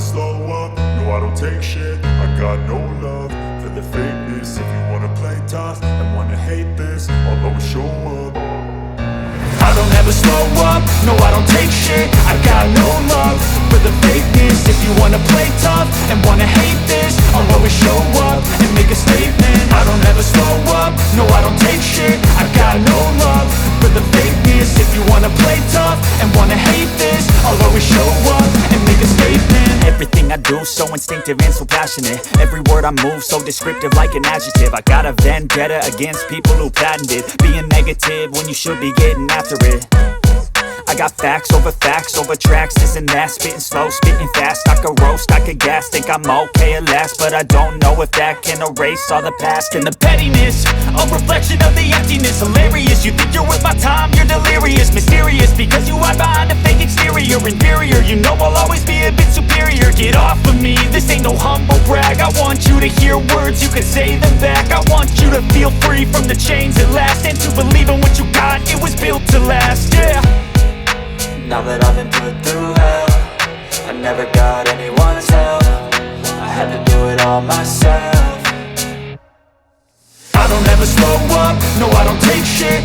slow up, no I don't take shit. I got no love for the fakeness. If you wanna play tough and wanna hate this, I'll always show up. I don't ever slow up, no I don't take shit. I got no love for the fakeness. If you wanna play tough and wanna hate this, I'll always show up and make a statement. I don't ever slow up, no I don't take shit. I got no love for the fakeness. If you wanna play tough and wanna hate this, I'll always show up and make a statement. Everything I do so instinctive and so passionate. Every word I move so descriptive like an adjective. I got a vendetta against people who patented being negative when you should be getting after it. I got facts over tracks, this and that. Spitting slow, spitting fast, I could roast, I could gas. Think I'm okay at last, but I don't know if that can erase all the past. And the pettiness, a reflection of the emptiness. Hilarious, you think you're worth my time, you're delirious. Mysterious, because you hide behind a fake exterior. Inferior, you know I'll always be a bit superior. Get off of me, this ain't no humble brag. I want you to hear words, you can say them back. I want you to feel free from the chains at last, and to believe in what you got, it was built to last, yeah. Now that I've been put through hell, I never got anyone's help. I had to do it all myself. I don't ever slow up, no I don't take shit.